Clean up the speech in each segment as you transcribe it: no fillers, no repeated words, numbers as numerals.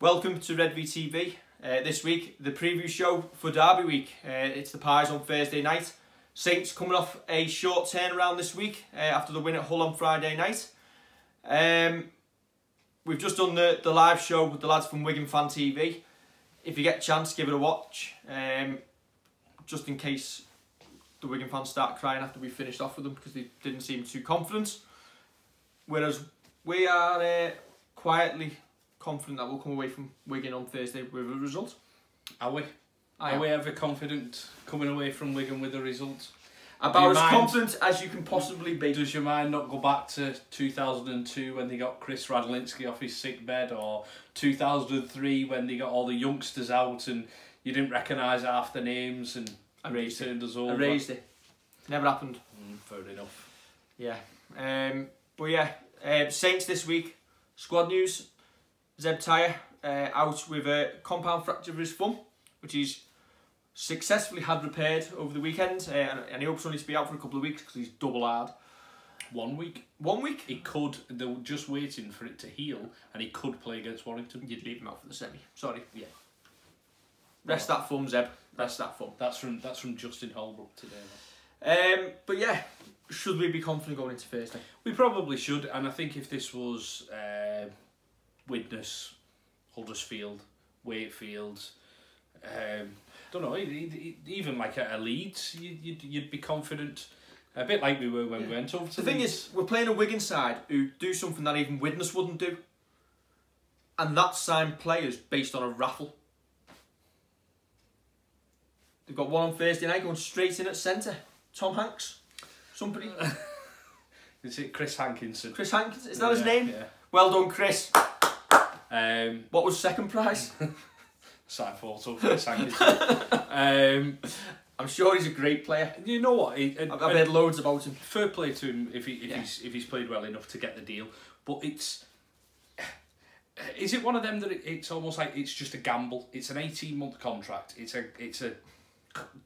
Welcome to Redvee TV. This week, the preview show for Derby week. It's the Pies on Thursday night. Saints coming off a short turnaround this week after the win at Hull on Friday night. We've just done the live show with the lads from Wigan Fan TV. If you get a chance, give it a watch. Just in case the Wigan fans start crying after we finished off with them because they didn't seem too confident. Whereas we are quietly confident that we'll come away from Wigan on Thursday with a result. Are we? Are we ever confident coming away from Wigan with a result? About as confident as you can possibly be. Does your mind not go back to 2002 when they got Chris Radlinski off his sick bed, or 2003 when they got all the youngsters out and you didn't recognise half the names and they turned us over? I raised it. Never happened. Fair enough. Yeah. But yeah, Saints this week. Squad news. Zeb Tyre out with a compound fracture of his thumb, which he's successfully had repaired over the weekend, and he hopes only to be out for a couple of weeks because he's double hard. 1 week. 1 week? He could. They were just waiting for it to heal, and he could play against Warrington. You'd leave him out for the semi. Sorry. Yeah. Rest that thumb, Zeb. Rest that thumb. That's from Justin Holbrook today. But yeah, should we be confident going into Thursday? We probably should, and I think if this was Widnes, Huddersfield, Wakefield, don't know, even like a Leeds, you'd be confident. A bit like we were when we went over to the thing is, we're playing a Wigan side who do something that even Widnes wouldn't do, and that's sign players based on a raffle. They've got one on Thursday night going straight in at centre. Tom Hanks. Somebody. Is it Chris Hankinson? Chris Hankinson, is that his name? Yeah. Well done, Chris. What was second prize? Side photo of Chris Hankinson. I'm sure he's a great player. You know what? I've heard loads about him. Fair play to him if he's played well enough to get the deal. But is it one of them that it's almost like it's just a gamble? It's an 18-month contract. It's a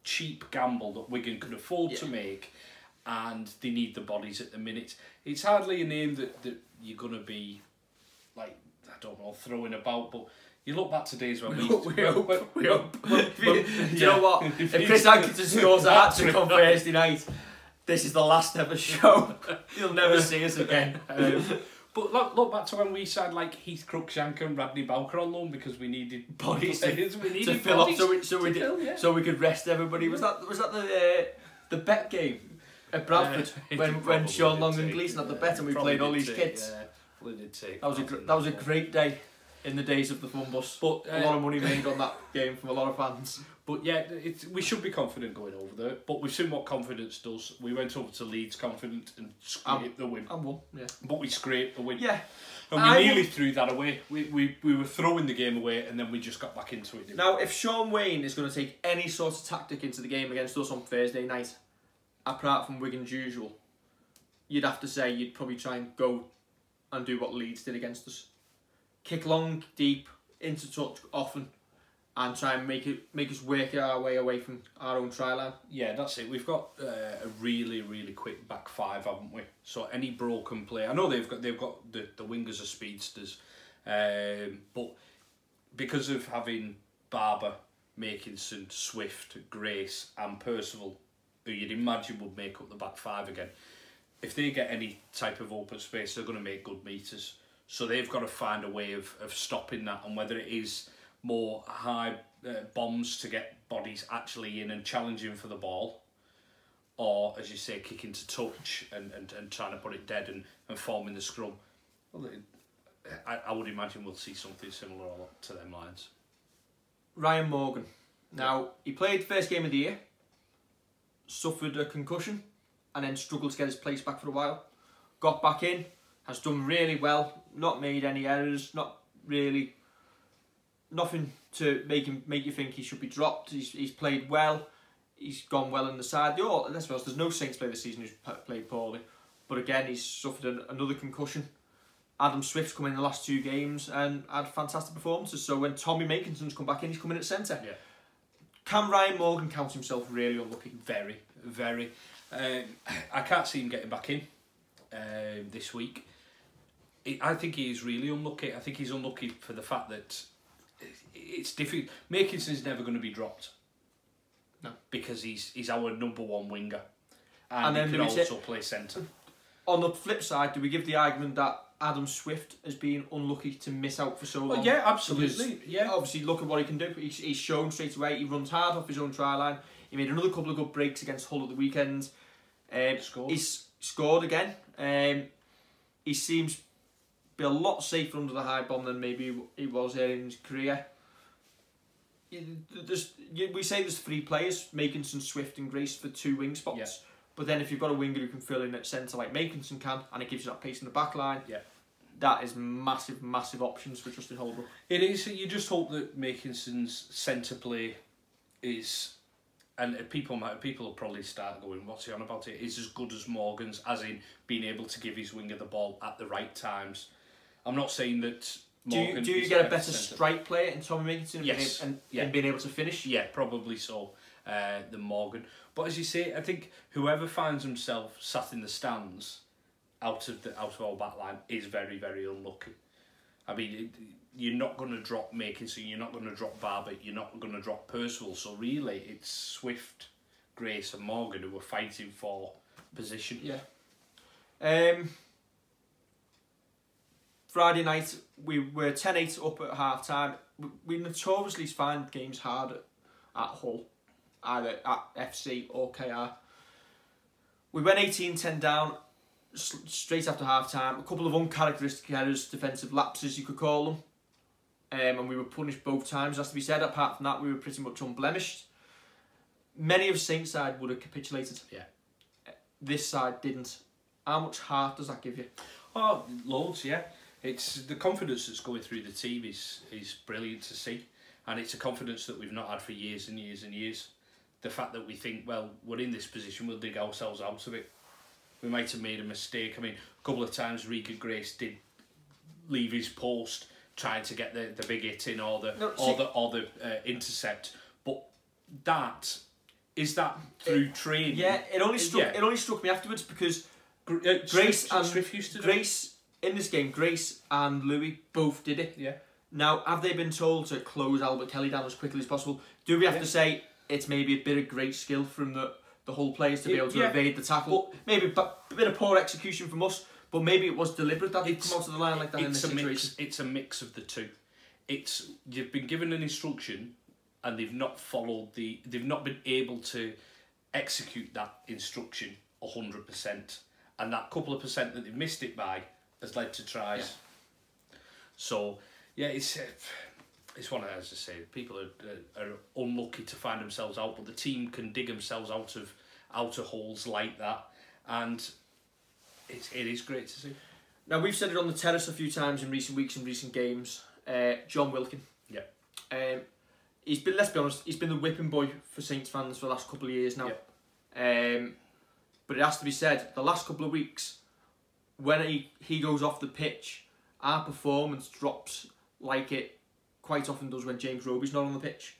cheap gamble that Wigan can afford to make, and they need the bodies at the minute. It's hardly a name that you're going to be, like, I don't know, throwing about, but you look back to days when we hope. Do you know what? If Chris Hankinson scores a hat-trick on Thursday night, this is the last ever show. You'll never see us again. But look back to when we signed like Heath Cruikshank and Radley Bowker on loan because we needed bodies to fill up, so we could rest everybody. Was that the bet game at Bradford when Sean Long and Gleeson had the bet and we played all these kids? That was a great day in the days of the fun bus. But a lot of money made on that game from a lot of fans. But yeah, we should be confident going over there. But we've seen what confidence does. We went over to Leeds confident and scraped the win. And won, yeah. But we scraped the win. Yeah. And we nearly threw that away. We were throwing the game away and then we just got back into it. Now, if Sean Wayne is going to take any sort of tactic into the game against us on Thursday night, apart from Wigan's usual, you'd have to say you'd probably try and go and do what Leeds did against us. Kick long, deep, into touch often, and try and make us work our way away from our own try line. Yeah, that's it. We've got a really quick back five, haven't we? So any broken play, I know they've got the wingers are speedsters, but because of having Barber, Makinson, Swift, Grace, and Percival, who you'd imagine would make up the back five again, if they get any type of open space, they're going to make good meters. So they've got to find a way of stopping that, and whether it is more high bombs to get bodies actually in and challenging for the ball, or, as you say, kicking to touch and trying to put it dead and forming the scrum. Well, I would imagine we'll see something similar to them lines. Ryan Morgan. Now, he played first game of the year, suffered a concussion, and then struggled to get his place back for a while. Got back in, has done really well, not made any errors, nothing to make you think he should be dropped. He's played well, he's gone well in the side. Let's be honest, there's no Saints player this season who's played poorly, but again he's suffered another concussion. Adam Swift's come in the last 2 games and had fantastic performances, so when Tommy Makinson's come back in, he's come in at centre. Yeah. Can Ryan Morgan count himself really unlucky? Very. I can't see him getting back in this week. I think he is really unlucky. I think he's unlucky for the fact that it's difficult. Makinson's never going to be dropped. No. Because he's our #1 winger. And then he can also play centre. On the flip side, do we give the argument that Adam Swift has been unlucky to miss out for so long? Oh, yeah, absolutely. Because obviously, look at what he can do. He's shown straight away. He runs hard off his own try line. He made another couple of good breaks against Hull at the weekend. He's scored again. He seems to be a lot safer under the high bomb than maybe he was in his career. We say there's 3 players, Makinson, Swift and Grace, for 2 wing spots. Yeah. But then if you've got a winger who can fill in at centre like Makinson can, and it gives you that pace in the back line, yeah, that is massive, massive options for Justin Holbrook. It is. You just hope that Makinson's centre play is, and people will probably start going, what's he on about it? Is as good as Morgan's, as in being able to give his winger the ball at the right times. I'm not saying that Morgan... Do you get a better strike player in Tommy Makinson? Yes. And being able to finish? Yeah, probably so, than Morgan. But as you say, I think whoever finds himself sat in the stands out of our back line is very, very unlucky. I mean, you're not going to drop Makinson, you're not going to drop Barber, you're not going to drop Percival. So really, it's Swift, Grace and Morgan who are fighting for position. Yeah. Friday night, we were 10-8 up at half-time. We notoriously find games hard at Hull, either at FC or KR. We went 18-10 down straight after half-time. A couple of uncharacteristic errors, defensive lapses you could call them. And we were punished both times, has to be said. Apart from that, we were pretty much unblemished. Many of Saints' side would have capitulated. Yeah. This side didn't. How much heart does that give you? Oh, loads, yeah. It's the confidence that's going through the team is brilliant to see, and it's a confidence that we've not had for years and years and years. The fact that we think, well, we're in this position, we'll dig ourselves out of it. We might have made a mistake. I mean, a couple of times Regan Grace did leave his post trying to get the big hit in or the intercept, but that through training. Yeah, it only struck me afterwards because Grace and Swift used to Grace. In this game, Grace and Louis both did it. Yeah. Now, have they been told to close Albert Kelly down as quickly as possible? Do we have to say it's maybe a bit of great skill from the whole players to be able to evade the tackle? But maybe a bit of poor execution from us, but maybe it was deliberate that they come out of the line like that in this situation. It's a mix of the two. You've been given an instruction and they've not been able to execute that instruction 100%. And that couple of percent that they've missed it by has led to tries. Yeah. So, yeah, it's one of those, as I say, people are unlucky to find themselves out, but the team can dig themselves out of holes like that, and it is great to see. Now, we've said it on the terrace a few times in recent weeks and recent games. John Wilkin. Yeah. He's been, let's be honest, he's been the whipping boy for Saints fans for the last couple of years now. Yeah. But it has to be said, the last couple of weeks, when he goes off the pitch, our performance drops like it quite often does when James Roby's not on the pitch.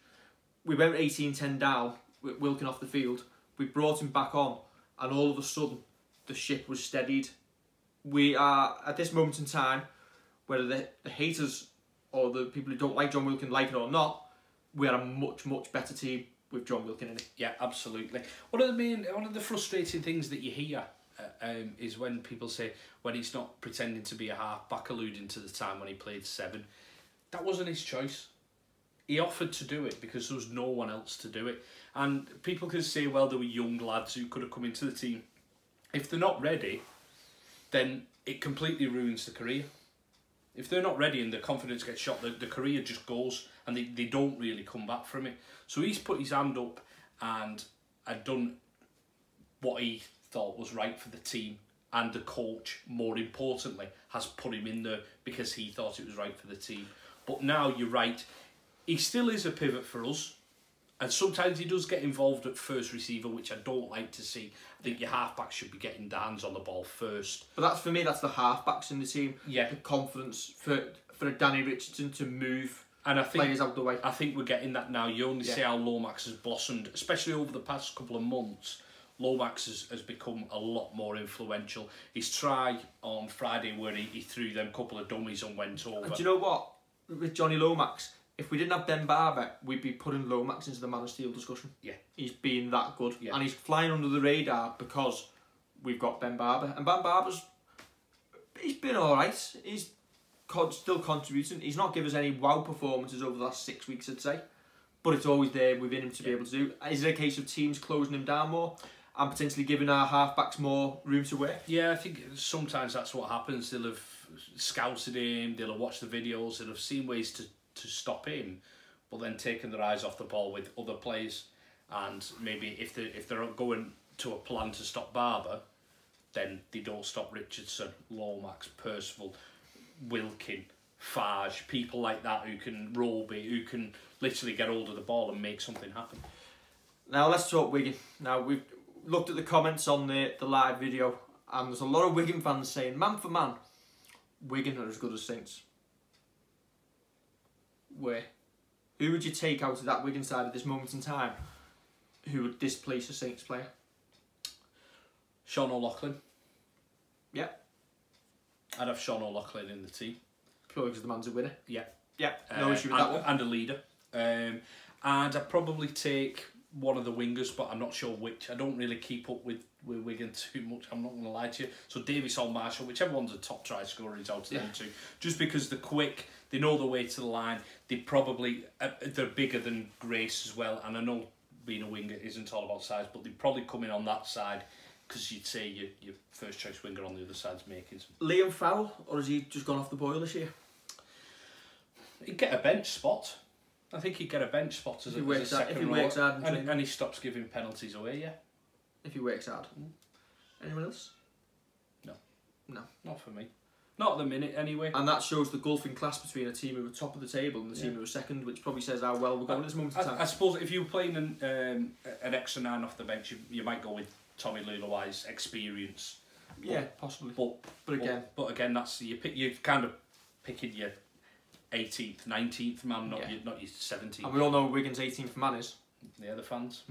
We went 18-10 down with Wilkin off the field. We brought him back on, and all of a sudden, the ship was steadied. We are, at this moment in time, whether the haters or the people who don't like John Wilkin like it or not, we are a much, much better team with John Wilkin in it. Yeah, absolutely. One of the frustrating things that you hear is when people say, when he's not pretending to be a half-back, alluding to the time when he played 7. That wasn't his choice. He offered to do it because there was no one else to do it. And people can say, well, there were young lads who could have come into the team. If they're not ready, then it completely ruins the career. If they're not ready and the confidence gets shot, the career just goes and they don't really come back from it. So he's put his hand up and had done what he thought was right for the team, and the coach, more importantly, has put him in there because he thought it was right for the team. But now, you're right, he still is a pivot for us, and sometimes he does get involved at first receiver, which I don't like to see. I think your halfback should be getting the hands on the ball first. But that's, for me, that's the halfbacks in the team. Yeah. The confidence for a Danny Richardson to move and I think, players out the way. I think we're getting that now. You only see how Lomax has blossomed, especially over the past couple of months. Lomax has become a lot more influential. His try on Friday where he threw them couple of dummies and went over. And do you know what? With Johnny Lomax, if we didn't have Ben Barber, we'd be putting Lomax into the Man of Steel discussion. Yeah. He's been that good. Yeah. And he's flying under the radar because we've got Ben Barber. And Ben Barber's, he's been alright. He's still contributing. He's not given us any wow performances over the last 6 weeks, I'd say. But it's always there within him to be able to do. Is it a case of teams closing him down more and potentially giving our half-backs more room to work? Yeah, I think sometimes that's what happens. They'll have scouted him, they'll have watched the videos, they'll have seen ways to stop him, but then taking their eyes off the ball with other players. And maybe if they're going to a plan to stop Barber, then they don't stop Richardson, Lomax, Percival, Wilkin, Farge, people like that who can Roby, who can literally get hold of the ball and make something happen. Now let's talk Wigan. Now we've looked at the comments on the live video, and there's a lot of Wigan fans saying, man for man, Wigan are as good as Saints. Where? Who would you take out of that Wigan side at this moment in time who would displace a Saints player? Sean O'Loughlin. Yeah. I'd have Sean O'Loughlin in the team. Purely because the man's a winner. Yeah. Yeah, no issue with that one. And a leader. And I'd probably take one of the wingers, but I'm not sure which. I don't really keep up with Wigan too much, I'm not going to lie to you. So Davies or Marshall, whichever one's a top try scorer, is out to them two. Just because they're quick, they know the way to the line, they're bigger than Grace as well. And I know being a winger isn't all about size, but they probably come in on that side because you'd say your first choice winger on the other side's making some. Liam Farrell, or has he just gone off the boil this year? He'd get a bench spot. I think he'd get a bench spot as a second row. And he stops giving penalties away, yeah. If he works hard. Anyone else? No. No. Not for me. Not at the minute, anyway. And that shows the gulf in class between a team who are top of the table and the team who are second, which probably says how well we're going at this moment in time. I suppose if you were playing an extra 9 off the bench, you might go with Tommy Lulawai's experience. Yeah, possibly. But again, that's you're kind of picking your 18th, 19th man, not your 17th. And we all know Wigan's 18th man is. Yeah, the fans.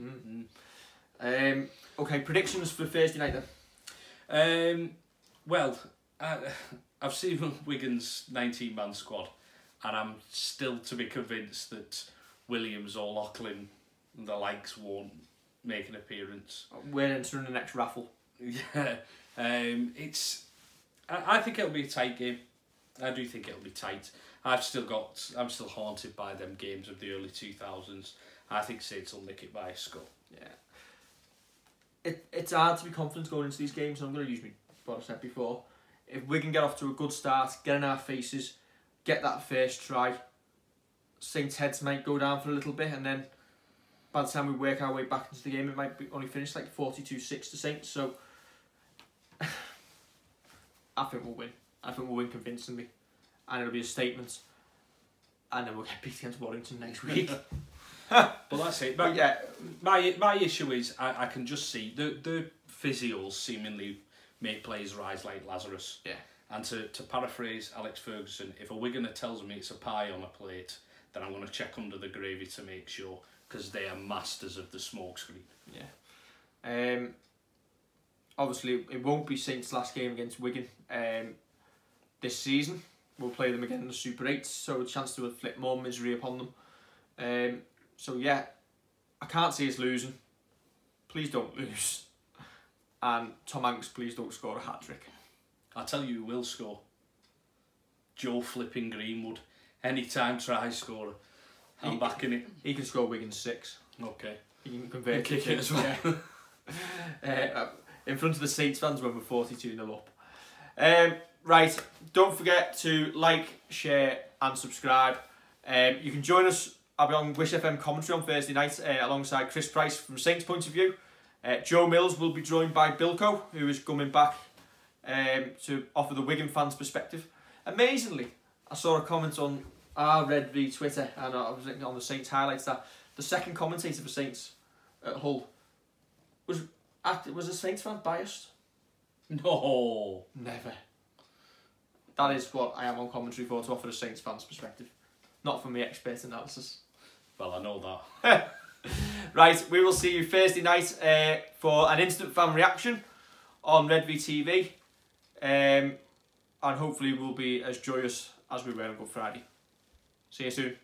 Okay, predictions for Thursday night then. Well, I've seen Wigan's 19-man squad, and I'm still to be convinced that Williams or Loughlin and the likes won't make an appearance. We're entering the next raffle. Yeah, I think it'll be a tight game. I do think it'll be tight. I'm still haunted by them games of the early 2000s. I think Saints will nick it by a score. Yeah. It's hard to be confident going into these games, and I'm going to use what I said before. If we can get off to a good start, get in our faces, get that first try, Saints' heads might go down for a little bit, and then by the time we work our way back into the game, it might be only finish like 42-6 to Saints. So I think we'll win. I think we'll win convincingly, and it'll be a statement. And then we'll get beat against Warrington next week. But that's it. But yeah, my issue is I can just see the physios seemingly make players rise like Lazarus. Yeah. And to paraphrase Alex Ferguson, if a Wiganer tells me it's a pie on a plate, then I'm going to check under the gravy to make sure, because they are masters of the smokescreen. Yeah. Obviously, it won't be Saints' last game against Wigan this season. We'll play them again in the Super 8, so a chance to inflict more misery upon them. So yeah, I can't see us losing. Please don't lose. And Tom Hanks, please don't score a hat-trick. I'll tell you who will score. Joe flipping Greenwood. Anytime try scorer. I'm backing it. He can score Wigan 6. Okay. He can convert kick it as well. Yeah. In front of the Saints fans when we're 42-0 up. Right, don't forget to like, share and subscribe. You can join us. I'll be on Wish FM commentary on Thursday night alongside Chris Price from Saints' point of view. Joe Mills will be joined by Bilko, who is coming back to offer the Wigan fans' perspective. Amazingly, I saw a comment on our Redvee Twitter, and I was looking on the Saints highlights, that the second commentator for Saints at Hull was a Saints fan biased? No. Never. That is what I am on commentary for, to offer a Saints fans' perspective. Not from the expert analysis. Well, I know that. Right, we will see you Thursday night for an instant fan reaction on Redvee TV. And hopefully we'll be as joyous as we were on Good Friday. See you soon.